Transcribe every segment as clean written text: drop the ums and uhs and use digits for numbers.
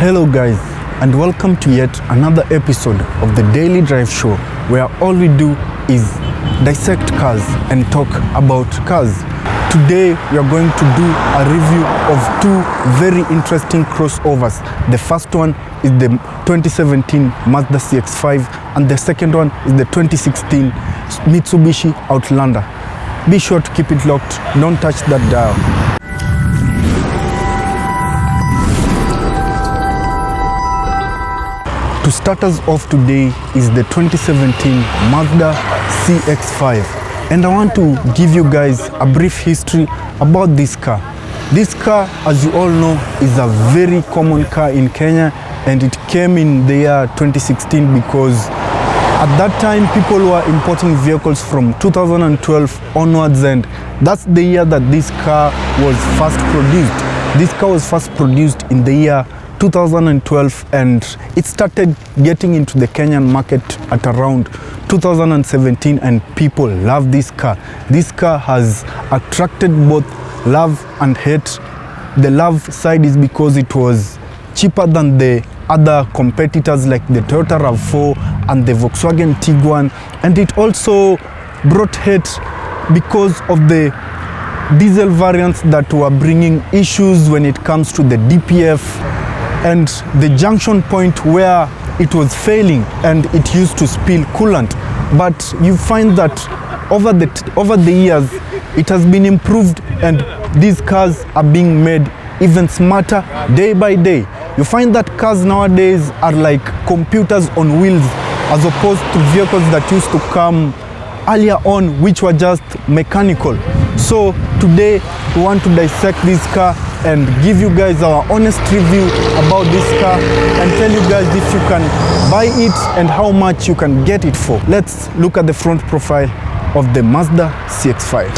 Hello guys, and welcome to yet another episode of the Daily Drive Show, where all we do is dissect cars and talk about cars. Today we are going to do a review of two very interesting crossovers. The first one is the 2017 Mazda CX-5 and the second one is the 2016 Mitsubishi Outlander. Be sure to keep it locked, don't touch that dial. To start us off today is the 2017 Mazda CX-5, and I want to give you guys a brief history about this car. This car, as you all know, is a very common car in Kenya, and it came in the year 2016 because at that time people were importing vehicles from 2012 onwards, and that's the year that this car was first produced. This car was first produced in the year 2012, and it started getting into the Kenyan market at around 2017, and people love this car. This car has attracted both love and hate. The love side is because it was cheaper than the other competitors like the Toyota RAV4 and the Volkswagen Tiguan, and it also brought hate because of the diesel variants that were bringing issues when it comes to the DPF and the junction point where it was failing and it used to spill coolant. But you find that over the years it has been improved, and these cars are being made even smarter day by day. You find that cars nowadays are like computers on wheels, as opposed to vehicles that used to come earlier on, which were just mechanical. So today we want to dissect this car and give you guys our honest review about this car and tell you guys if you can buy it and how much you can get it for. Let's look at the front profile of the Mazda CX-5.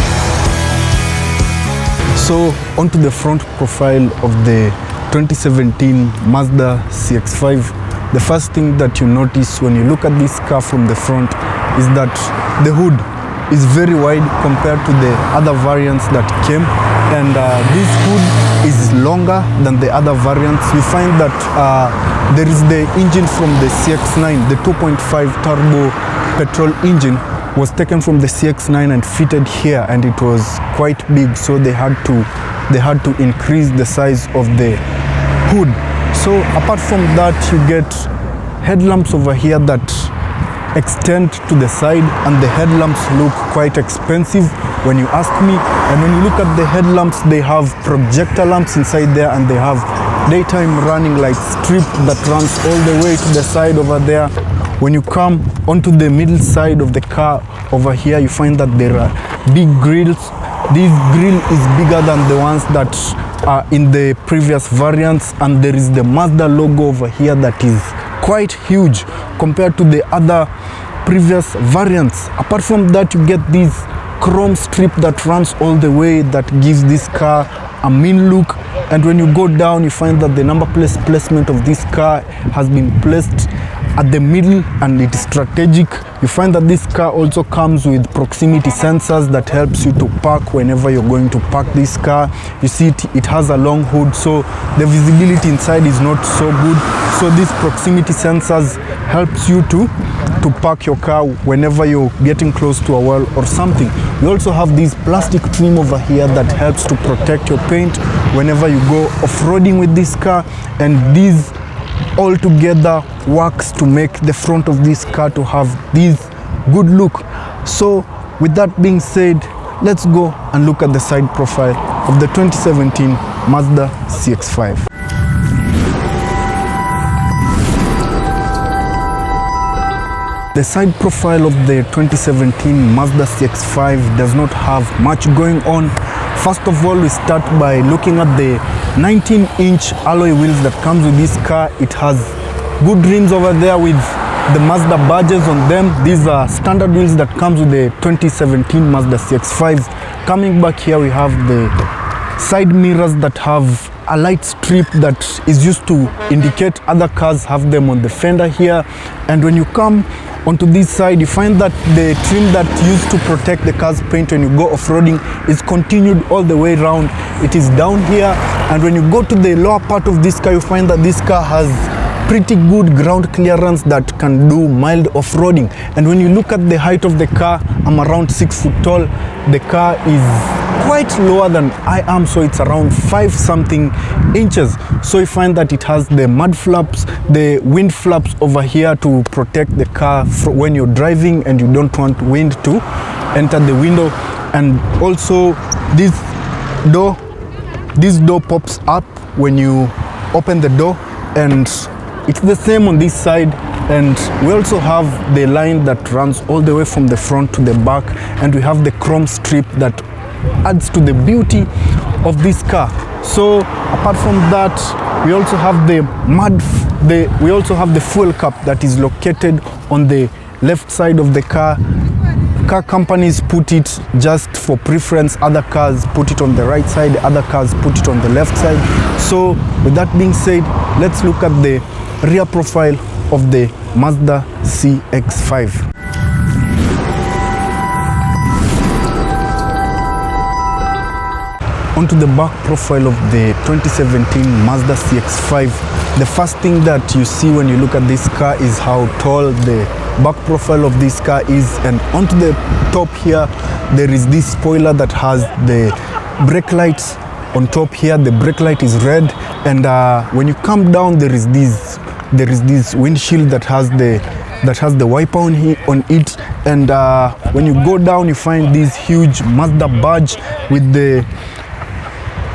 So onto the front profile of the 2017 Mazda CX-5. The first thing that you notice when you look at this car from the front is that the hood is very wide compared to the other variants that came, and this hood is longer than the other variants. You find that there is the engine from the CX-9, the 2.5 turbo petrol engine was taken from the CX-9 and fitted here, and it was quite big, so they had to increase the size of the hood. So apart from that, you get headlamps over here that extend to the side, and the headlamps look quite expensive when you ask me. And when you look at the headlamps, they have projector lamps inside there, and they have daytime running light strip that runs all the way to the side over there. When you come onto the middle side of the car over here, you find that there are big grills. This grill is bigger than the ones that are in the previous variants, and there is the Mazda logo over here that is quite huge compared to the other previous variants. Apart from that, you get this chrome strip that runs all the way that gives this car a mean look. And when you go down, you find that the number plate placement of this car has been placed at the middle, and it is strategic. You find that this car also comes with proximity sensors that helps you to park whenever you're going to park this car. You see it has a long hood, so the visibility inside is not so good. So these proximity sensors helps you to park your car whenever you're getting close to a wall or something. We also have this plastic trim over here that helps to protect your paint whenever you go off-roading with this car, and these all together works to make the front of this car to have this good look. So with that being said, let's go and look at the side profile of the 2017 Mazda CX-5. The side profile of the 2017 Mazda CX-5 does not have much going on. First of all, we start by looking at the 19-inch alloy wheels that comes with this car. It has good rims over there with the Mazda badges on them. These are standard wheels that comes with the 2017 Mazda CX-5. Coming back here, we have the side mirrors that have a light strip that is used to indicate other cars have them on the fender here. And when you come onto this side, you find that the trim that used to protect the car's paint when you go off-roading is continued all the way around. It is down here, and when you go to the lower part of this car, you find that this car has pretty good ground clearance that can do mild off-roading. And when you look at the height of the car, I'm around 6 foot tall. The car is quite lower than I am, so it's around 5 something inches. So you find that it has the mud flaps, the wind flaps over here to protect the car when you're driving and you don't want wind to enter the window. And also this door pops up when you open the door, and it's the same on this side. And we also have the line that runs all the way from the front to the back, and we have the chrome strip that adds to the beauty of this car. So apart from that, we also have the fuel cap that is located on the left side of the car. Car companies put it just for preference. Other cars put it on the right side, other cars put it on the left side. So with that being said, let's look at the rear profile of the Mazda CX-5. Onto the back profile of the 2017 Mazda CX-5. The first thing that you see when you look at this car is how tall the back profile of this car is, and onto the top here there is this spoiler that has the brake lights on top here. The brake light is red, and when you come down there is this windshield that has the wiper on it, and when you go down you find this huge Mazda badge with the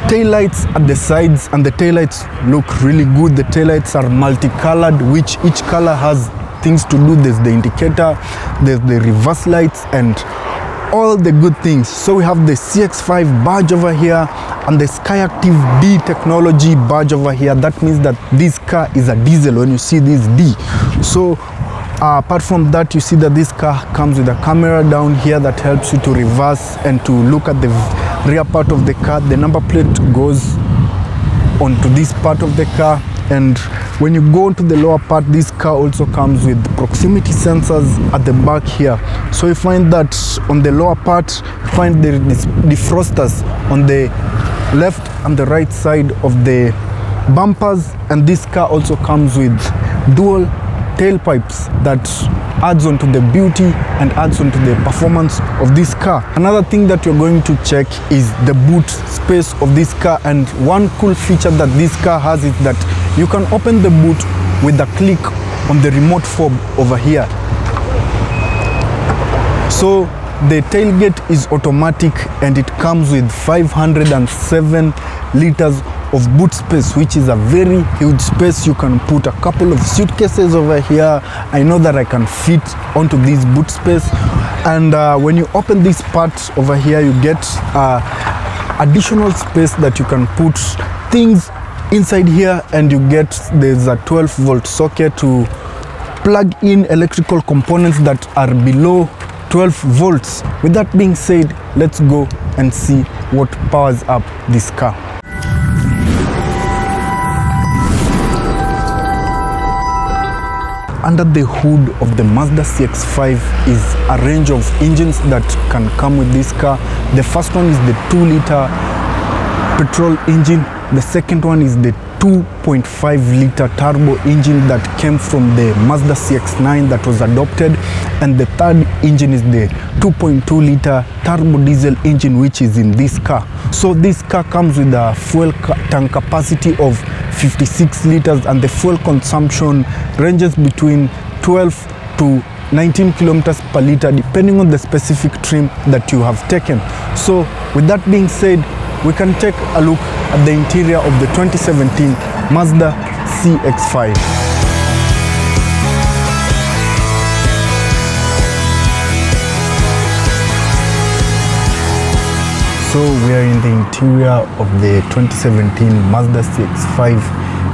taillights at the sides, and the taillights look really good. The taillights are multicolored, which each color has things to do. There's the indicator, there's the reverse lights, and all the good things. So we have the CX-5 badge over here and the Skyactiv D technology badge over here. That means that this car is a diesel when you see this D. So apart from that, you see that this car comes with a camera down here that helps you to reverse and to look at the rear part of the car. The number plate goes onto this part of the car, and when you go into the lower part, this car also comes with proximity sensors at the back here. So you find that on the lower part, you find the defrosters on the left and the right side of the bumpers, and this car also comes with dual tailpipes that adds on to the beauty and adds on to the performance of this car. Another thing that you're going to check is the boot space of this car, and one cool feature that this car has is that you can open the boot with a click on the remote fob over here. So the tailgate is automatic, and it comes with 507 liters of boot space, which is a very huge space. You can put a couple of suitcases over here. I know that I can fit onto this boot space. And when you open this part over here, you get additional space that you can put things inside here, and there's a 12-volt socket to plug in electrical components that are below 12 volts. With that being said, let's go and see what powers up this car. Under the hood of the Mazda CX-5 is a range of engines that can come with this car. The first one is the 2-liter petrol engine. The second one is the 2.5-liter turbo engine that came from the Mazda CX-9 that was adopted, and the third engine is the 2.2-liter turbo diesel engine, which is in this car. So this car comes with a fuel tank capacity of 56 liters, and the fuel consumption ranges between 12 to 19 kilometers per liter, depending on the specific trim that you have taken. So with that being said, we can take a look at the interior of the 2017 Mazda CX-5. So we are in the interior of the 2017 Mazda CX-5.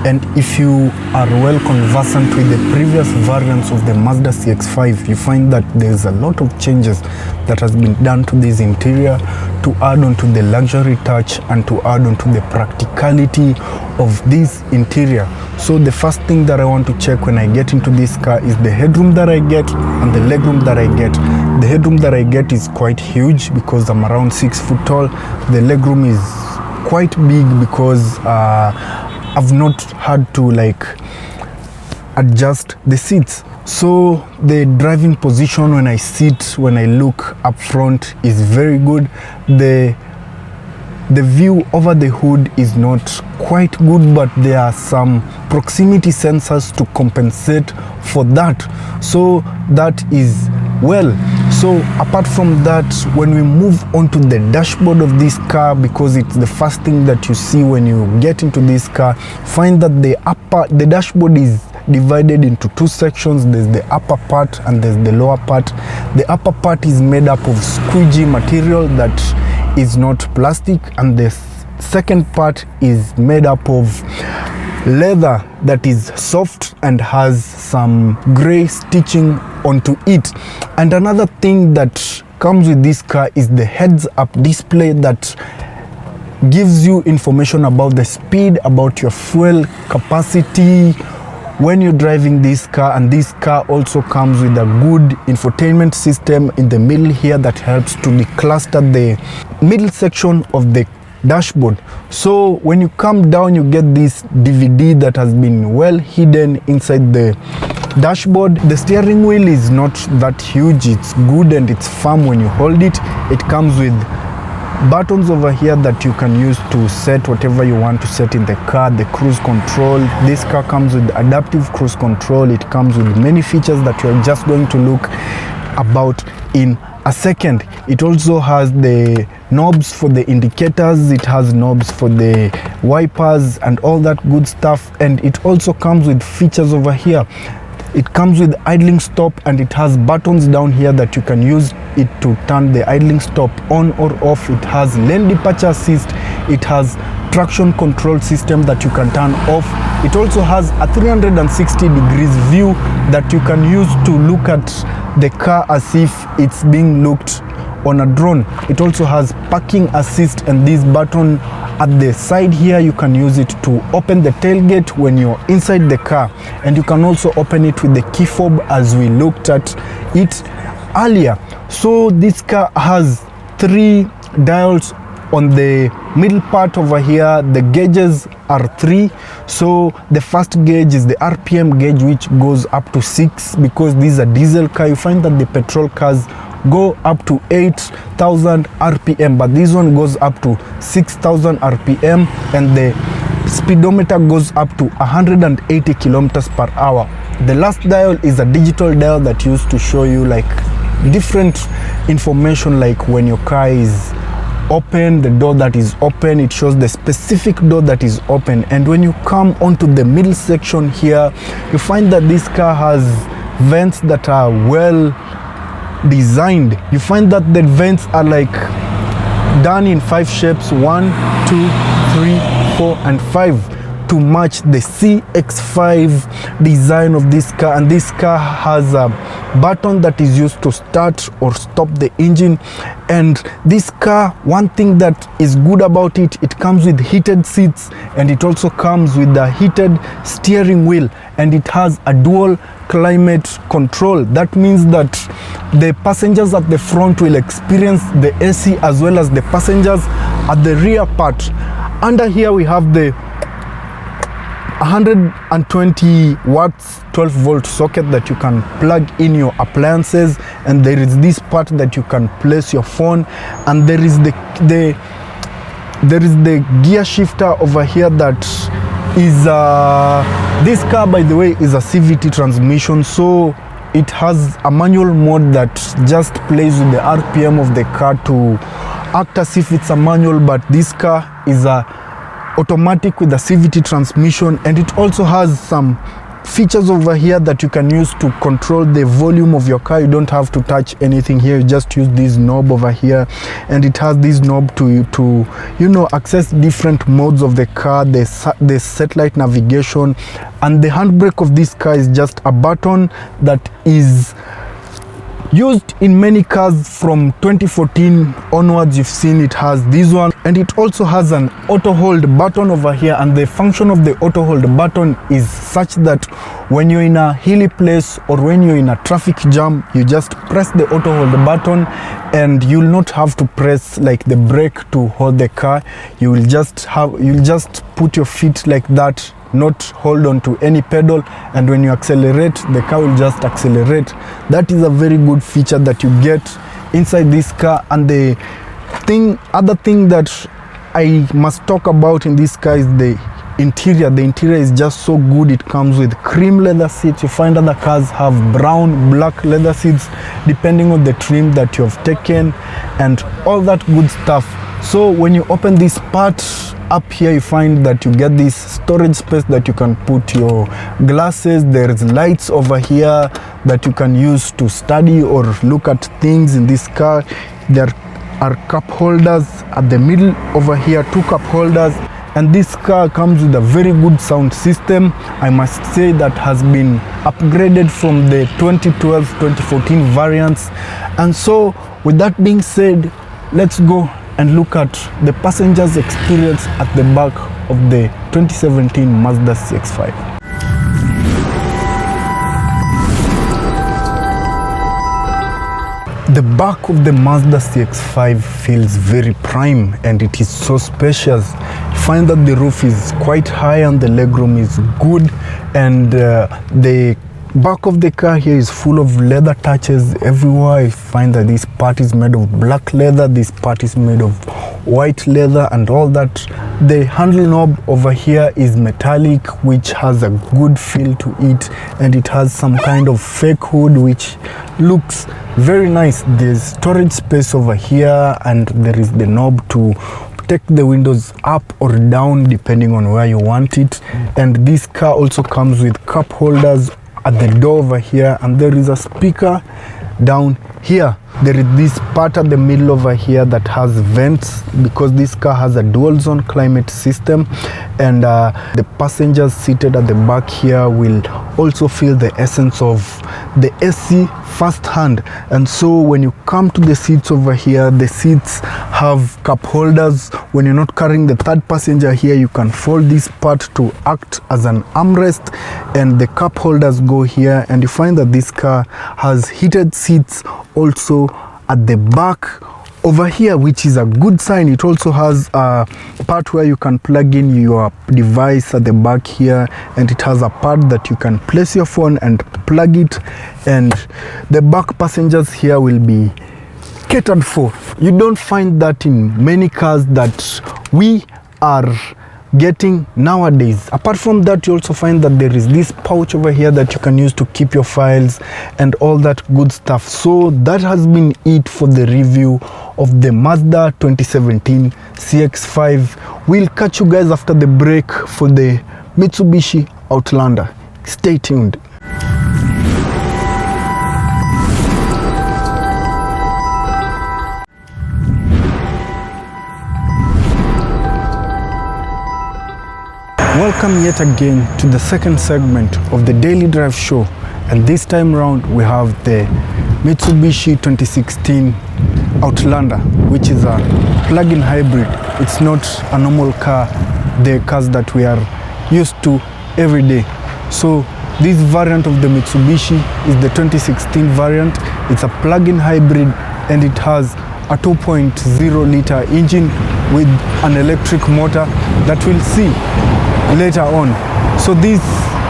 And if you are well conversant with the previous variants of the Mazda CX-5, you find that there's a lot of changes that has been done to this interior to add on to the luxury touch and to add on to the practicality of this interior. So the first thing that I want to check when I get into this car is the headroom that I get and the legroom that I get. The headroom that I get is quite huge because I'm around 6 foot tall. The legroom is quite big because I've not had to like adjust the seats. So the driving position when I sit, when I look up front is very good. The view over the hood is not quite good, but there are some proximity sensors to compensate for that. So that is well. So apart from that, when we move on to the dashboard of this car, because it's the first thing that you see when you get into this car, find that the dashboard is divided into two sections. There's the upper part and there's the lower part. The upper part is made up of squeegee material that is not plastic, and the second part is made up of leather that is soft and has some gray stitching onto it. And another thing that comes with this car is the heads-up display that gives you information about the speed, about your fuel capacity when you're driving this car. And this car also comes with a good infotainment system in the middle here that helps to decluster the middle section of the dashboard. So when you come down, you get this DVD that has been well hidden inside the dashboard. The steering wheel is not that huge, it's good and it's firm when you hold it. It comes with buttons over here that you can use to set whatever you want to set in the car. The cruise control, this car comes with adaptive cruise control. It comes with many features that you're just going to look about in a second. It also has the knobs for the indicators, it has knobs for the wipers and all that good stuff. And it also comes with features over here. It comes with idling stop, and it has buttons down here that you can use it to turn the idling stop on or off. It has lane departure assist. It has traction control system that you can turn off. It also has a 360 degrees view that you can use to look at the car as if it's being looked on a drone. It also has parking assist, and this button at the side here, you can use it to open the tailgate when you're inside the car, and you can also open it with the key fob as we looked at it earlier. So this car has 3 dials on the middle part over here. The gauges are 3. So the first gauge is the RPM gauge, which goes up to 6 because this is a diesel car. You find that the petrol cars go up to 8,000 RPM, but this one goes up to 6,000 RPM, and the speedometer goes up to 180 kilometers per hour. The last dial is a digital dial that used to show you like different information, like when your car is open, the door that is open, it shows the specific door that is open. And when you come onto the middle section here, you find that this car has vents that are well designed. You find that the vents are like done in 5 shapes, 1, 2, 3, 4 and 5, to match the CX-5 design of this car. And this car has a button that is used to start or stop the engine. And this car, one thing that is good about it, it comes with heated seats, and it also comes with a heated steering wheel, and it has a dual climate control. That means that the passengers at the front will experience the AC as well as the passengers at the rear part. Under here we have the 120 watts 12 volt socket that you can plug in your appliances, and there is this part that you can place your phone, and there is the gear shifter over here that is this car, by the way, is a CVT transmission, so it has a manual mode that just plays with the RPM of the car to act as if it's a manual, but this car is a automatic with a CVT transmission. And it also has some features over here that you can use to control the volume of your car. You don't have to touch anything here, you just use this knob over here, and it has this knob to you know, access different modes of the car, the satellite navigation. And the handbrake of this car is just a button that is used in many cars from 2014 onwards. You've seen it has this one, and it also has an auto hold button over here. And the function of the auto hold button is such that when you're in a hilly place or when you're in a traffic jam, you just press the auto hold button, and you'll not have to press like the brake to hold the car. You'll just put your feet like that, not hold on to any pedal, and when you accelerate, the car will just accelerate. That is a very good feature that you get inside this car. And the other thing that I must talk about in this car is the interior. The interior is just so good. It comes with cream leather seats. You find other cars have brown, black leather seats depending on the trim that you have taken and all that good stuff. So when you open this part up here, you find that you get this storage space that you can put your glasses. There's lights over here that you can use to study or look at things in this car. There are cup holders at the middle over here, 2 cup holders. And this car comes with a very good sound system. I must say that has been upgraded from the 2012-2014 variants. And so with that being said, let's go and look at the passenger's experience at the back of the 2017 Mazda CX-5. The back of the Mazda CX-5 feels very prime, and it is so spacious. You find that the roof is quite high and the legroom is good, and the back of the car here is full of leather touches everywhere. I find that this part is made of black leather, this part is made of white leather and all that. The handle knob over here is metallic, which has a good feel to it, and it has some kind of fake hood which looks very nice. There's storage space over here, and there is the knob to take the windows up or down depending on where you want it. And this car also comes with cup holders at the door over here, and there is a speaker down here. There is this part at the middle over here that has vents because this car has a dual zone climate system, and the passengers seated at the back here will also feel the essence of the AC firsthand. And so when you come to the seats over here, the seats have cup holders. When you're not carrying the third passenger here, you can fold this part to act as an armrest, and the cup holders go here. And you find that this car has heated seats also at the back over here, which is a good sign. It also has a part where you can plug in your device at the back here, and it has a part that you can place your phone and plug it, and the back passengers here will be catered for. You don't find that in many cars that we are getting nowadays. Apart from that, you also find that there is this pouch over here that you can use to keep your files and all that good stuff. So that has been it for the review of the Mazda 2017 CX-5. We'll catch you guys after the break for the Mitsubishi Outlander. Stay tuned. Welcome yet again to the second segment of the Daily Drive Show, and this time around we have the Mitsubishi 2016 Outlander, which is a plug-in hybrid. It's not a normal car, the cars that we are used to every day. So this variant of the Mitsubishi is the 2016 variant. It's a plug-in hybrid, and it has a 2.0 liter engine with an electric motor that we'll see later on. So this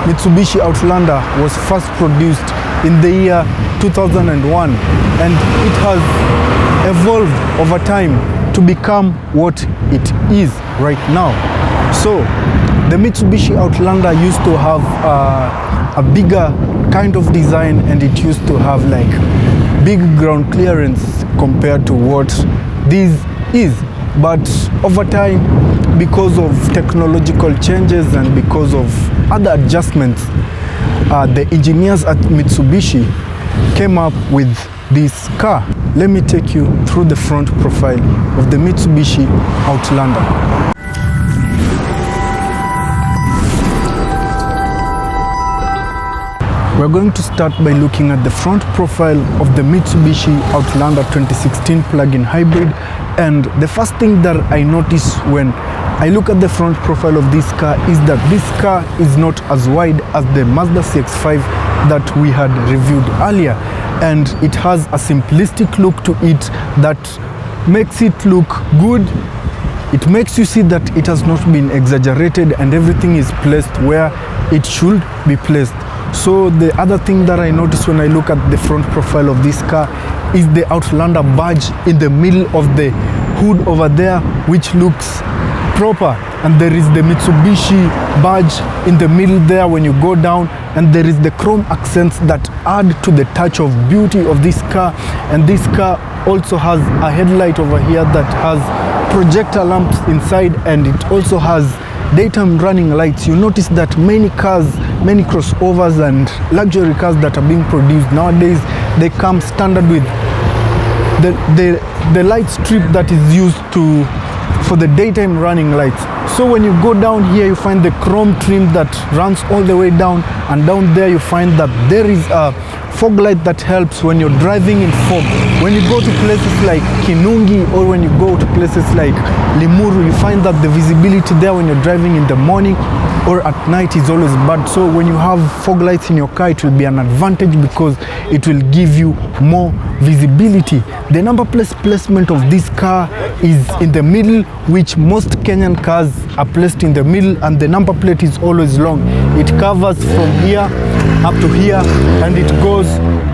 Mitsubishi Outlander was first produced in the year 2001, and it has evolved over time to become what it is right now. So the Mitsubishi Outlander used to have a bigger kind of design, and it used to have like big ground clearance compared to what this is. But over time, because of technological changes and because of other adjustments, the engineers at Mitsubishi came up with this car. Let me take you through the front profile of the Mitsubishi Outlander. We're going to start by looking at the front profile of the Mitsubishi Outlander 2016 plug-in hybrid, and the first thing that I notice when I look at the front profile of this car is that this car is not as wide as the Mazda CX-5 that we had reviewed earlier, and it has a simplistic look to it that makes it look good. It makes you see that it has not been exaggerated and everything is placed where it should be placed. So the other thing that I notice when I look at the front profile of this car is the Outlander badge in the middle of the hood over there, which looks proper, and there is the Mitsubishi badge in the middle there when you go down, and there is the chrome accents that add to the touch of beauty of this car. And this car also has a headlight over here that has projector lamps inside, and it also has daytime running lights. You notice that many cars, many crossovers and luxury cars that are being produced nowadays, they come standard with the light strip that is used for the daytime running lights. So when you go down here, you find the chrome trim that runs all the way down, and down there you find that there is a fog light that helps when you're driving in fog. When you go to places like Kinungi or when you go to places like Limuru, you find that the visibility there when you're driving in the morning or at night is always bad. So when you have fog lights in your car, it will be an advantage because it will give you more visibility. The number plate placement of this car is in the middle, which most Kenyan cars are placed in the middle, and the number plate is always long. It covers from here up to here, and it goes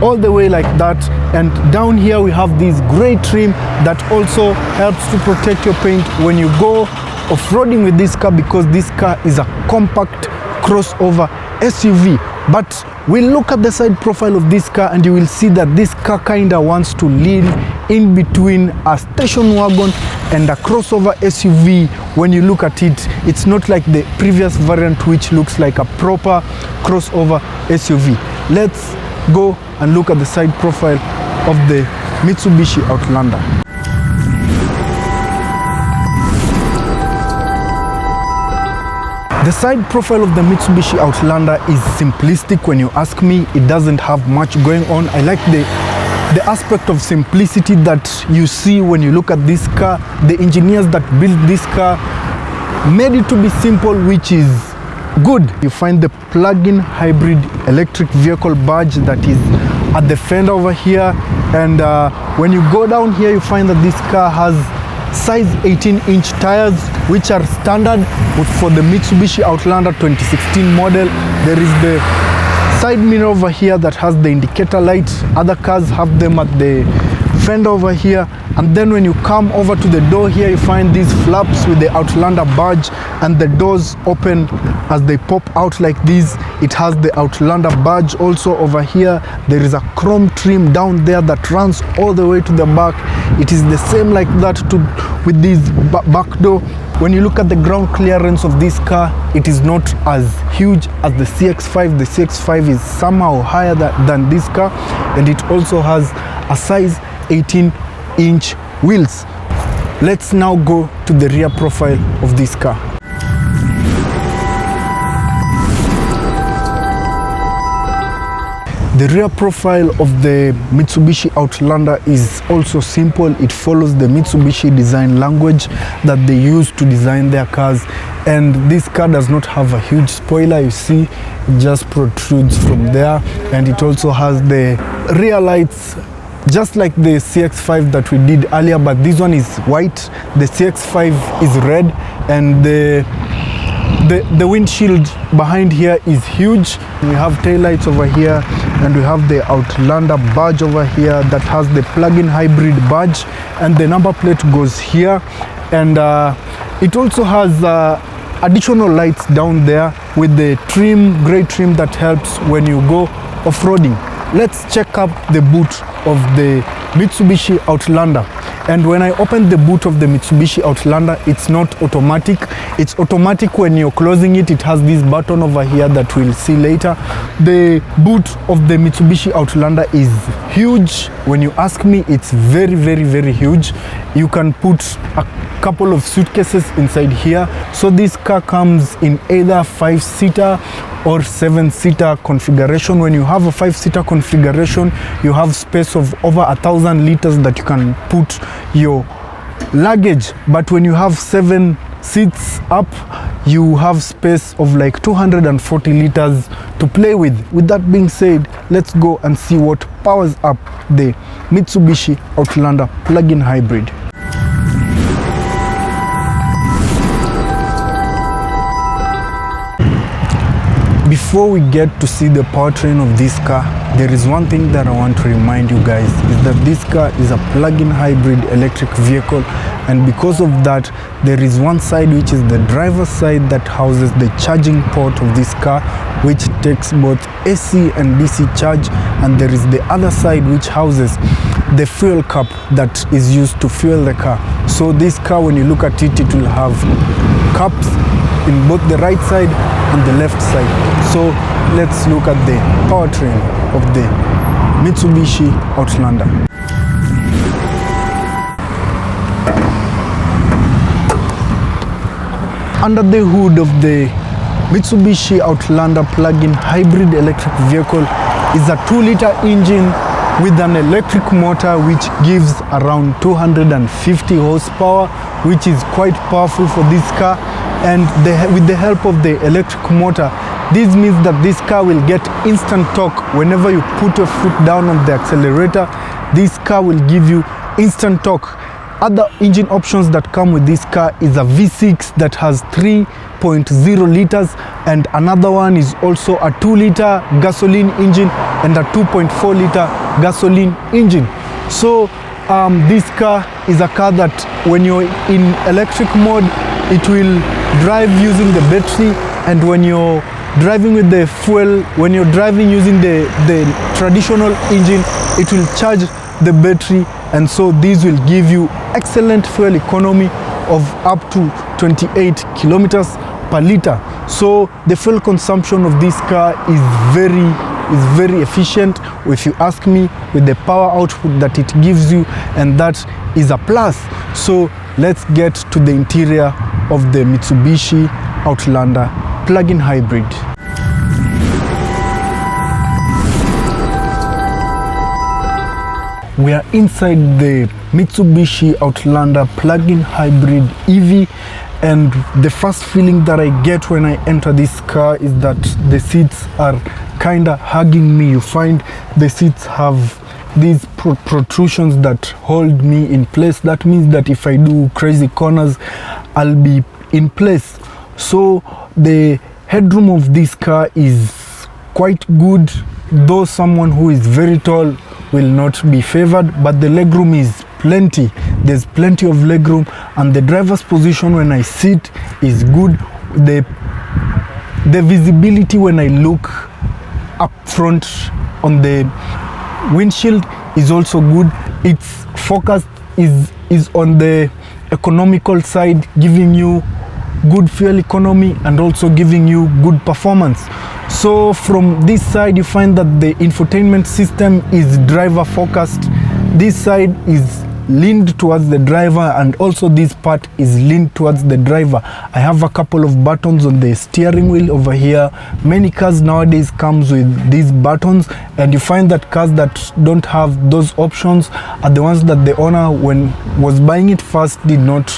all the way like that. And down here we have this gray trim that also helps to protect your paint when you go off-roading with this car, because this car is a compact crossover SUV. But we'll look at the side profile of this car and you will see that this car kinda wants to lean in between a station wagon and a crossover SUV. When you look at it, it's not like the previous variant which looks like a proper crossover SUV. Let's go and look at the side profile of the Mitsubishi Outlander. The side profile of the Mitsubishi Outlander is simplistic when you ask me. It doesn't have much going on. I like the aspect of simplicity that you see when you look at this car. The engineers that built this car made it to be simple, which is good. You find the plug-in hybrid electric vehicle badge that is at the fender over here, and when you go down here, you find that this car has size 18-inch tires, which are standard for the Mitsubishi Outlander 2016 model. There is the side mirror over here that has the indicator light. Other cars have them at the fender over here. And then when you come over to the door here, you find these flaps with the Outlander badge, and the doors open as they pop out like this. It has the Outlander badge also over here. There is a chrome trim down there that runs all the way to the back. It is the same like that with this back door. When you look at the ground clearance of this car, it is not as huge as the CX-5. The CX-5 is somehow higher than this car, and it also has a size 18-inch wheels. Let's now go to the rear profile of this car. The rear profile of the Mitsubishi Outlander is also simple. It follows the Mitsubishi design language that they use to design their cars, and this car does not have a huge spoiler. You see, it just protrudes from there, and it also has the rear lights just like the CX-5 that we did earlier, but this one is white. The CX-5 is red, and the windshield behind here is huge. We have taillights over here, and we have the Outlander badge over here that has the plug-in hybrid badge, and the number plate goes here. And it also has additional lights down there with the trim, gray trim that helps when you go off-roading. Let's check up the boot of the Mitsubishi Outlander. And when I open the boot of the Mitsubishi Outlander, it's not automatic. It's automatic when you're closing it. It has this button over here that we'll see later. The boot of the Mitsubishi Outlander is huge. When you ask me, it's very, very, very huge. You can put a couple of suitcases inside here. So this car comes in either 5-seater or 7-seater configuration. When you have a 5-seater configuration, you have space of over 1,000 liters that you can put your luggage. But when you have 7 seats up, you have space of like 240 liters to play with. With that being said, let's go and see what powers up the Mitsubishi Outlander plug-in hybrid. Before we get to see the powertrain of this car, there is one thing that I want to remind you guys, is that this car is a plug-in hybrid electric vehicle, and because of that, there is one side, which is the driver's side, that houses the charging port of this car, which takes both AC and DC charge, and there is the other side which houses the fuel cap that is used to fuel the car. So this car, when you look at it, it will have caps in both the right side and the left side. So let's look at the powertrain of the Mitsubishi Outlander. Under the hood of the Mitsubishi Outlander plug-in hybrid electric vehicle is a 2-liter engine with an electric motor which gives around 250 horsepower, which is quite powerful for this car. And with the help of the electric motor, this means that this car will get instant torque. Whenever you put your foot down on the accelerator, this car will give you instant torque. Other engine options that come with this car is a V6 that has 3.0 liters, and another one is also a 2-liter gasoline engine and a 2.4-liter gasoline engine. So this car is a car that when you're in electric mode, it will drive using the battery, and when you're driving with the fuel, when you're driving using the traditional engine, it will charge the battery, and so these will give you excellent fuel economy of up to 28 kilometers per liter. So the fuel consumption of this car is very efficient, if you ask me, with the power output that it gives you, and that is a plus. So let's get to the interior of the Mitsubishi Outlander plug-in hybrid. We are inside the Mitsubishi Outlander plug-in hybrid EV, and the first feeling that I get when I enter this car is that the seats are kinda hugging me. You find the seats have these protrusions that hold me in place. That means that if I do crazy corners, I'll be in place. So the headroom of this car is quite good, though someone who is very tall will not be favored, but the legroom is plenty. There's plenty of legroom, and the driver's position when I sit is good. The visibility when I look up front on the windshield is also good. Its focus is on the economical side, giving you good fuel economy and also giving you good performance. So from this side, you find that the infotainment system is driver focused. This side is leaned towards the driver, and also this part is leaned towards the driver. I have a couple of buttons on the steering wheel over here. Many cars nowadays comes with these buttons, and you find that cars that don't have those options are the ones that the owner, when was buying it first, did not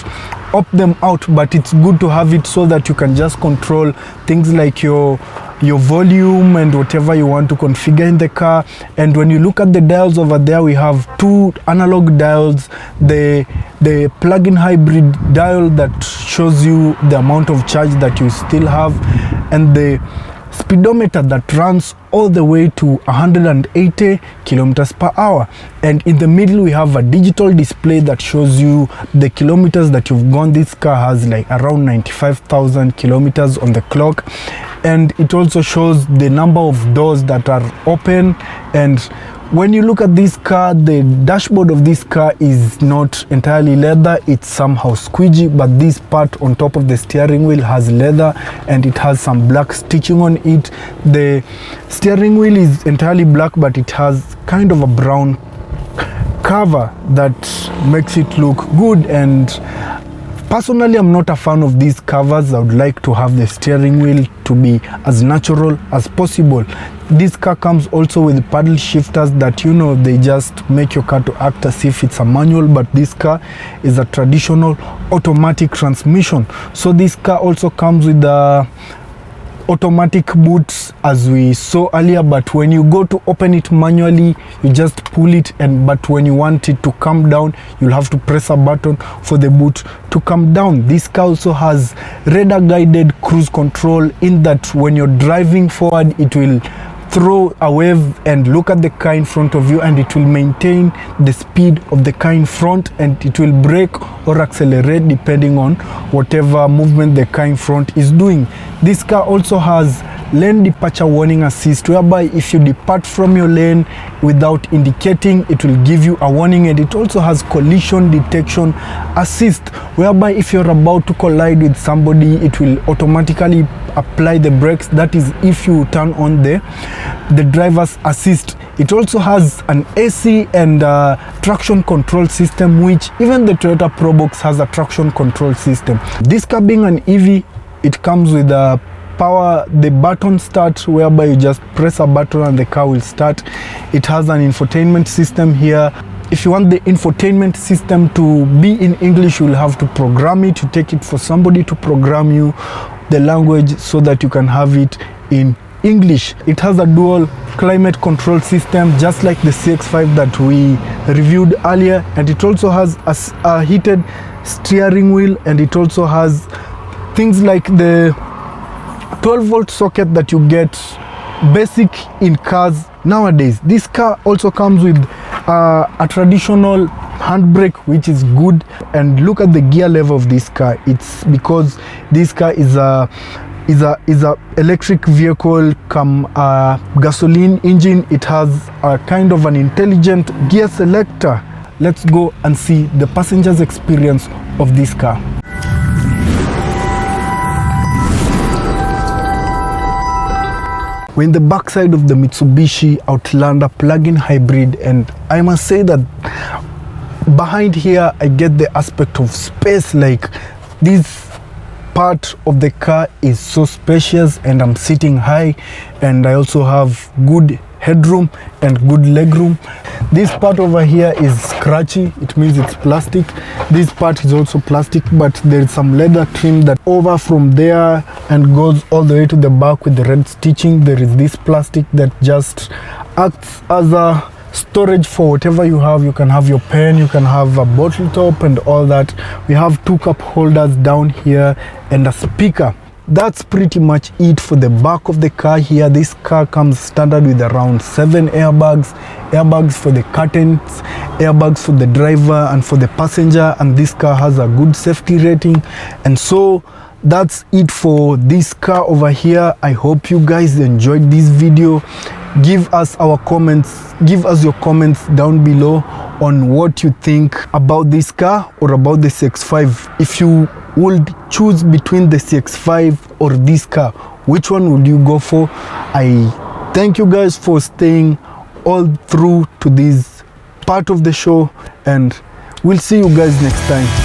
opt them out. But it's good to have it so that you can just control things like your volume and whatever you want to configure in the car. And when you look at the dials over there, we have 2 analog dials, the plug-in hybrid dial that shows you the amount of charge that you still have, and the speedometer that runs all the way to 180 kilometers per hour. And in the middle, we have a digital display that shows you the kilometers that you've gone. This car has like around 95,000 kilometers on the clock, and it also shows the number of doors that are open. And When you look at this car, the dashboard of this car is not entirely leather, it's somehow squidgy, but this part on top of the steering wheel has leather and it has some black stitching on it. The steering wheel is entirely black, but it has kind of a brown cover that makes it look good. And personally, I'm not a fan of these covers. I would like to have the steering wheel to be as natural as possible. This car comes also with paddle shifters that, you know, they just make your car to act as if it's a manual, but this car is a traditional automatic transmission. So this car also comes with the automatic boots as we saw earlier, but when you go to open it manually, you just pull it, but when you want it to come down, you'll have to press a button for the boot to come down. This car also has radar guided cruise control, in that when you're driving forward, it will throw a wave and look at the car in front of you, and it will maintain the speed of the car in front, and it will brake or accelerate depending on whatever movement the car in front is doing. This car also has lane departure warning assist, whereby if you depart from your lane without indicating, it will give you a warning. And it also has collision detection assist, whereby if you're about to collide with somebody, it will automatically apply the brakes. That is if you turn on the driver's assist. It also has an AC and traction control system, which even the Toyota Probox has a traction control system. This car being an EV, it comes with a the button start, whereby you just press a button and the car will start. It has an infotainment system here. If you want the infotainment system to be in English, you will have to program it. You take it for somebody to program you the language so that you can have it in English. It has a dual climate control system, just like the CX-5 that we reviewed earlier, and it also has a heated steering wheel, and it also has things like the 12-volt socket that you get basic in cars nowadays. This car also comes with a traditional handbrake, which is good. And look at the gear level of this car. It's because this car is a electric vehicle come gasoline engine. It has a kind of an intelligent gear selector. Let's go and see the passenger's experience of this car. We're in the backside of the Mitsubishi Outlander plug-in hybrid, and I must say that behind here I get the aspect of space. Like, this part of the car is so spacious, and I'm sitting high, and I also have good headroom and good legroom. This part over here is scratchy, it means it's plastic. This part is also plastic, but there's some leather trim that over from there and goes all the way to the back with the red stitching. There is this plastic that just acts as a storage for whatever you have. You can have your pen, you can have a bottle top and all that. We have two cup holders down here and a speaker. That's pretty much it for the back of the car here. This car comes standard with around 7 airbags for the curtains, airbags for the driver and for the passenger, and this car has a good safety rating. And so that's it for this car over here. I hope you guys enjoyed this video. Give us your comments down below on what you think about this car or about the CX-5. If you would choose between the CX-5 or this car, which one would you go for? I thank you guys for staying all through to this part of the show, and we'll see you guys next time.